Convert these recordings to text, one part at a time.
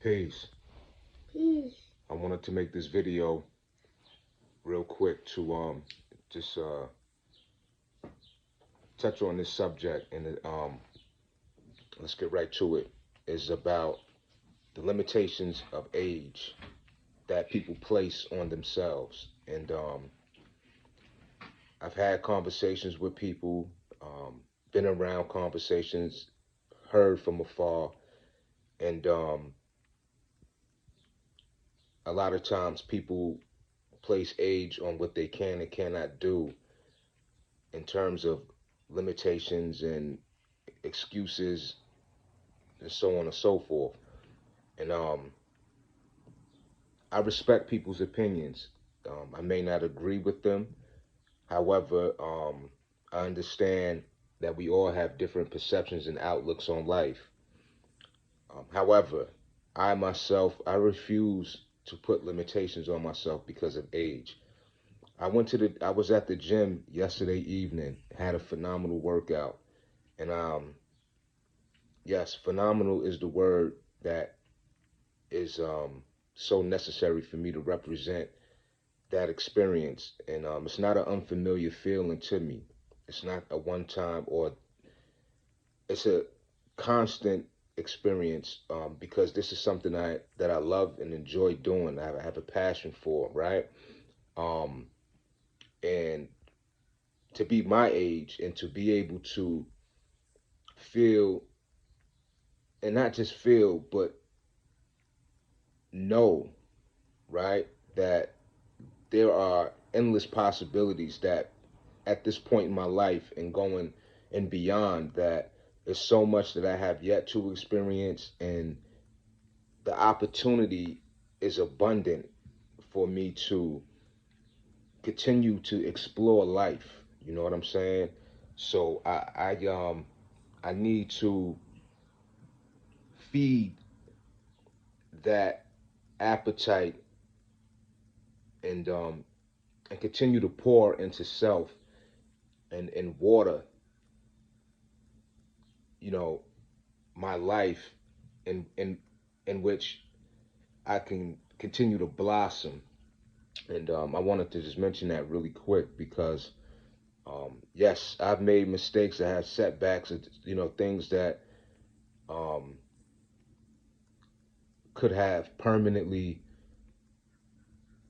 Peace. Peace. I wanted to make this video real quick to just touch on this subject, and let's get right to it. Is about the limitations of age that people place on themselves, and I've had conversations with people, been around conversations, heard from afar, and a lot of times people place age on what they can and cannot do in terms of limitations and excuses and so on and so forth. And I respect people's opinions. I may not agree with them. However, I understand that we all have different perceptions and outlooks on life. However, I refuse to put limitations on myself because of age. I was at the gym yesterday evening, had a phenomenal workout, and yes, phenomenal is the word that is so necessary for me to represent that experience. And it's not an unfamiliar feeling to me. It's not a one time, or it's a constant experience, because this is something that I love and enjoy doing. I have a passion for, right? Um, and to be my age and to be able to feel, and not just feel, but know, right, that there are endless possibilities, that at this point in my life and going and beyond, that there's so much that I have yet to experience, and the opportunity is abundant for me to continue to explore life. You know what I'm saying? So I need to feed that appetite, and and continue to pour into self, and water, you know, my life, in which I can continue to blossom. And I wanted to just mention that really quick because, yes, I've made mistakes. I had setbacks, things that um, could have permanently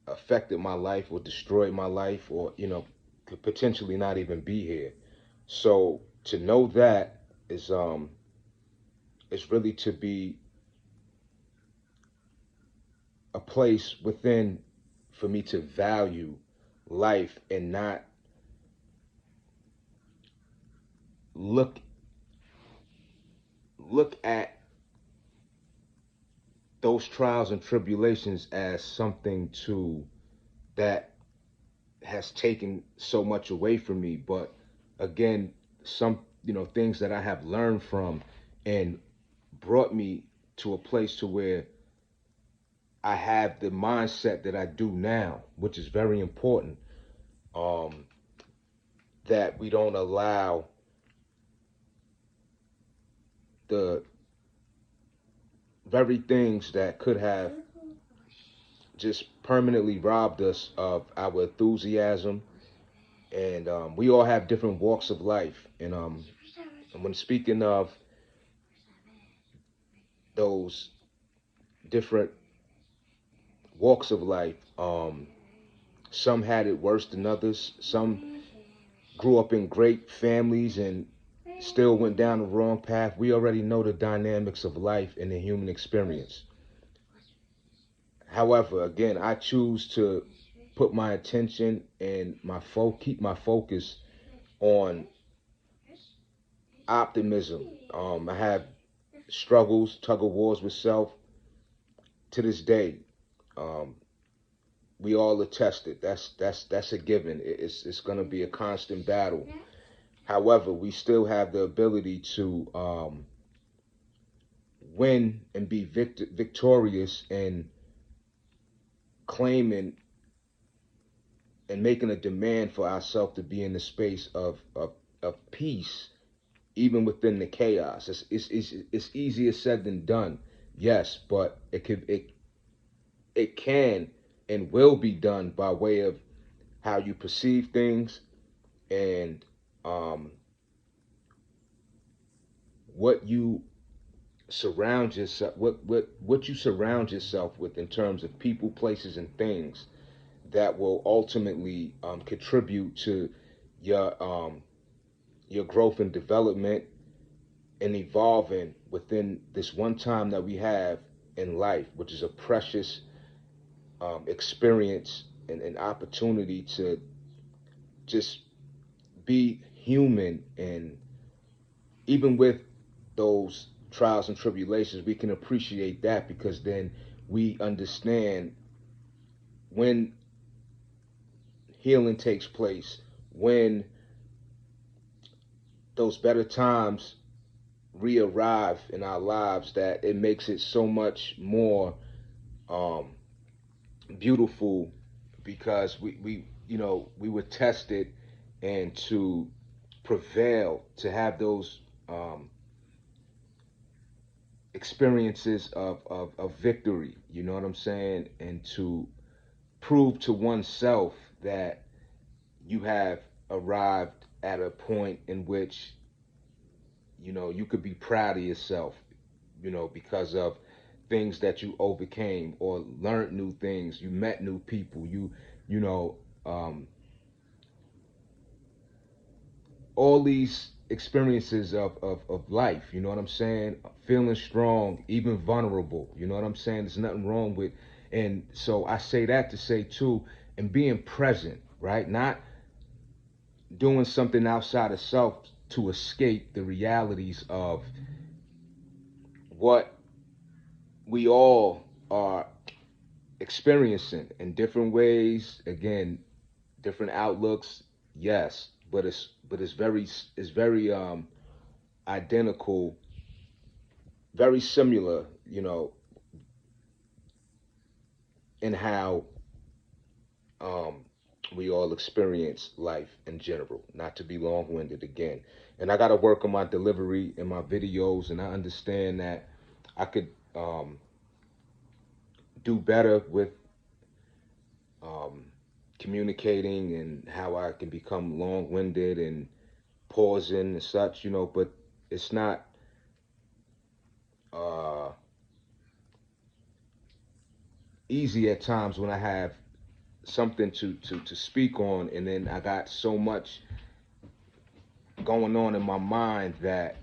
affected my life or destroyed my life, or, could potentially not even be here. So to know that is really to be a place within for me to value life and not look look at those trials and tribulations as something to that has taken so much away from me. But again, some things that I have learned from, and brought me to a place to where I have the mindset that I do now, which is very important. um that we don't allow the very things that could have just permanently robbed us of our enthusiasm. And we all have different walks of life. And when speaking of those different walks of life, some had it worse than others. Some grew up in great families and still went down the wrong path. We already know the dynamics of life and the human experience. However, again, I choose to put my attention and keep my focus on optimism. I have struggles, tug of wars with self to this day. Um, we all attest it. That's a given. It's going to be a constant battle. However, we still have the ability to win and be victorious, and claiming and making a demand for ourselves to be in the space of peace, even within the chaos. It's easier said than done. Yes, but it can and will be done by way of how you perceive things and um, what you surround yourself what you surround yourself with in terms of people, places, and things that will ultimately contribute to your growth and development and evolving within this one time that we have in life, which is a precious experience and an opportunity to just be human. And even with those trials and tribulations, we can appreciate that because then we understand when healing takes place, when those better times re-arrive in our lives, that it makes it so much more um, beautiful because we were tested and to prevail, to have those experiences of victory, you know what I'm saying? And to prove to oneself that you have arrived at a point in which, you could be proud of yourself, because of things that you overcame or learned new things, you met new people, you know, um, all these experiences of life, you know what I'm saying? Feeling strong, even vulnerable, you know what I'm saying? There's nothing wrong with, and so I say that to say too, and being present, right? Not doing something outside of self to escape the realities of what we all are experiencing in different ways. Again, different outlooks, yes, but it's very identical, very similar, in how um, we all experience life in general. Not to be long-winded again, and I got to work on my delivery in my videos, and I understand that I could do better with um, communicating and how I can become long-winded and pausing and such, but it's not uh, easy at times when I have something to speak on, and then I got so much going on in my mind that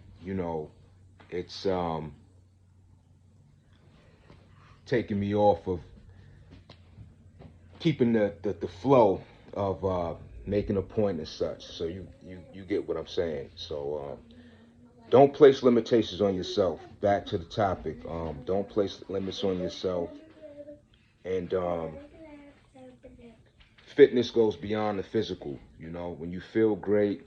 it's taking me off of keeping the flow of making a point and such. So you get what I'm saying. So don't place limitations on yourself. Back to the topic. Don't place limits on yourself. And fitness goes beyond the physical. When you feel great,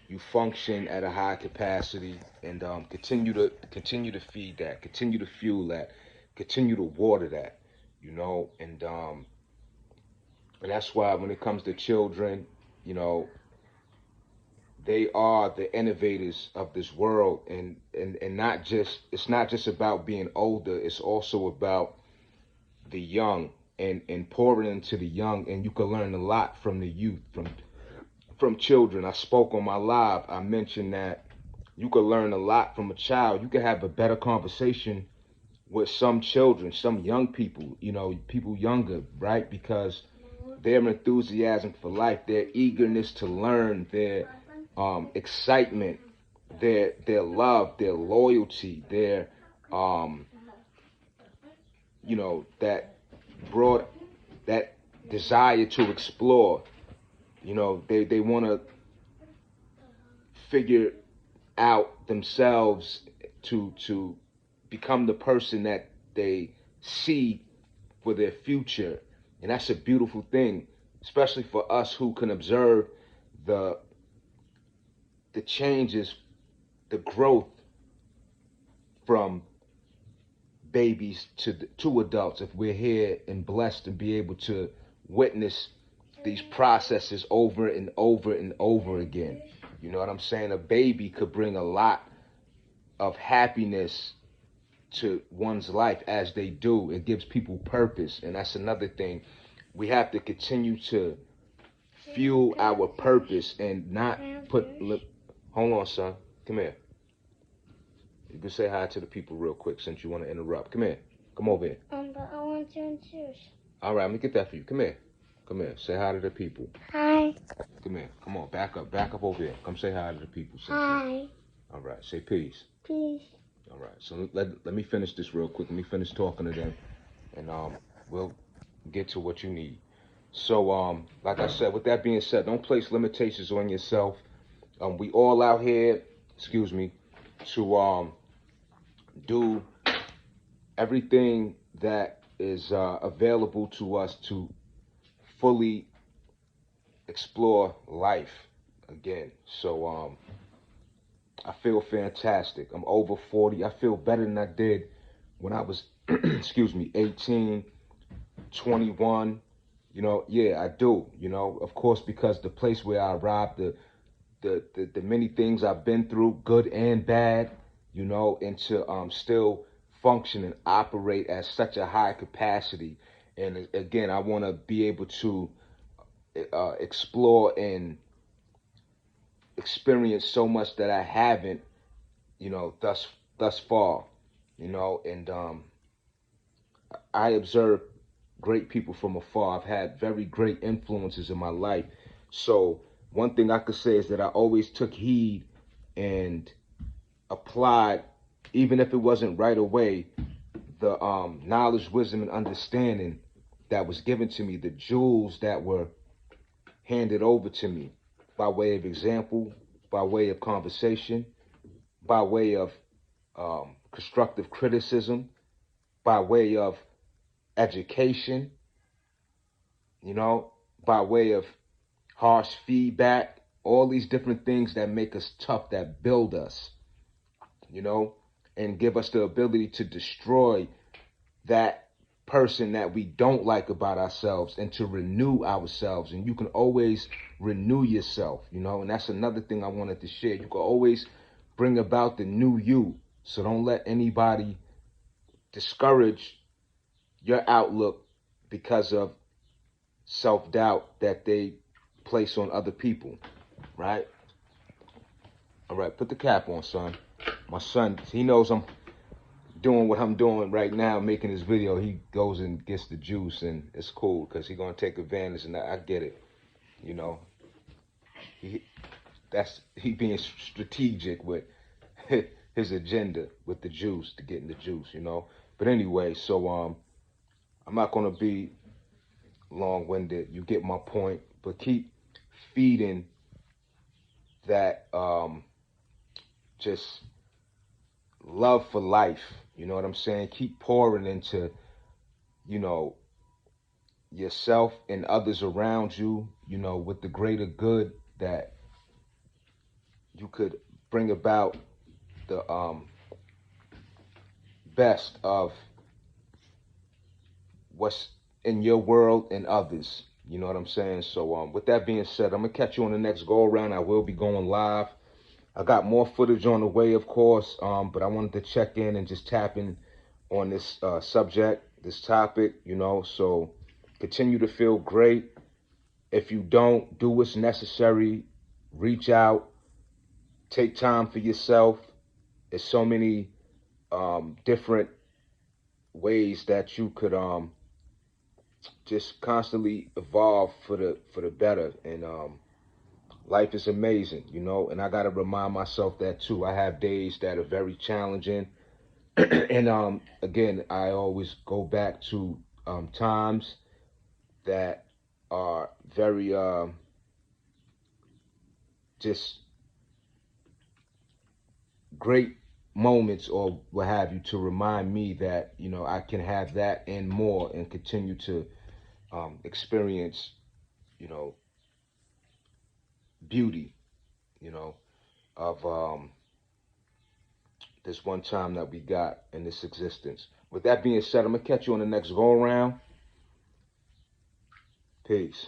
you function at a high capacity, and continue to feed that, continue to fuel that, continue to water that. And that's why when it comes to children, you know, they are the innovators of this world, and not just it's not just about being older, it's also about the young, and pouring into the young. And you can learn a lot from the youth, from children. I spoke on my live, I mentioned that you could learn a lot from a child. You could have a better conversation with some children, some young people, people younger, right? Because their enthusiasm for life, their eagerness to learn, their excitement, their love, their loyalty, their um, that broad, that desire to explore. They want to figure out themselves to become the person that they see for their future. And that's a beautiful thing, especially for us who can observe the the changes, the growth from babies to adults. If we're here and blessed to be able to witness these processes over and over and over again. You know what I'm saying? A baby could bring a lot of happiness to one's life as they do. It gives people purpose, and that's another thing. We have to continue to fuel our purpose and not put. Hold on, son. Come here. You can say hi to the people real quick since you want to interrupt. Come here. Come over here. But I want to introduce. All right, let me get that for you. Come here. Come here. Say hi to the people. Hi. Come here. Come on. Back up. Back up over here. Come say hi to the people. Hi. All right. Say peace. Peace. All right. So let me finish this real quick. Let me finish talking to them, and we'll get to what you need. So like I said, with that being said, don't place limitations on yourself. We all out here, excuse me, to do everything that is available to us to fully explore life again. So I feel fantastic. I'm over 40. I feel better than I did when I was excuse me, 18, 21. You know, yeah, I do. You know, of course, because the place where I arrived, the many things I've been through, good and bad, you know, and to still function and operate at such a high capacity. And again, I want to be able to explore and experience so much that I haven't, you know, thus far, you know, and I observe great people from afar. I've had very great influences in my life. So one thing I could say is that I always took heed and applied, even if it wasn't right away, the knowledge, wisdom, and understanding that was given to me, the jewels that were handed over to me by way of example, by way of conversation, by way of constructive criticism, by way of education, you know, by way of harsh feedback, all these different things that make us tough, that build us, you know, and give us the ability to destroy that person that we don't like about ourselves and to renew ourselves. And you can always renew yourself, you know, and that's another thing I wanted to share. You can always bring about the new you. So don't let anybody discourage your outlook because of self-doubt that they place on other people, right? All right, put the cap on, son. My son, he knows I'm doing what I'm doing right now, making this video. He goes and gets the juice, and it's cool because he's gonna take advantage, and I get it, you know. He being strategic with his agenda with the juice, to getting the juice, you know. But anyway, so I'm not gonna be long-winded. You get my point, but keep feeding that just love for life. You know what I'm saying? Keep pouring into, you know, yourself and others around you, you know, with the greater good that you could bring about the best of what's in your world and others. You know what I'm saying? So with that being said, I'm gonna catch you on the next go around. I will be going live. I got more footage on the way, of course, but I wanted to check in and just tap in on this subject, this topic, you know. So continue to feel great. If you don't, do what's necessary. Reach out. Take time for yourself. There's so many different ways that you could just constantly evolve for the better. And life is amazing, you know. And I gotta remind myself that too. I have days that are very challenging, and again, I always go back to times that are very just great moments or what have you, to remind me that, you know, I can have that and more and continue to experience, you know, beauty, you know, of this one time that we got in this existence. With that being said, I'm gonna catch you on the next go around. Peace.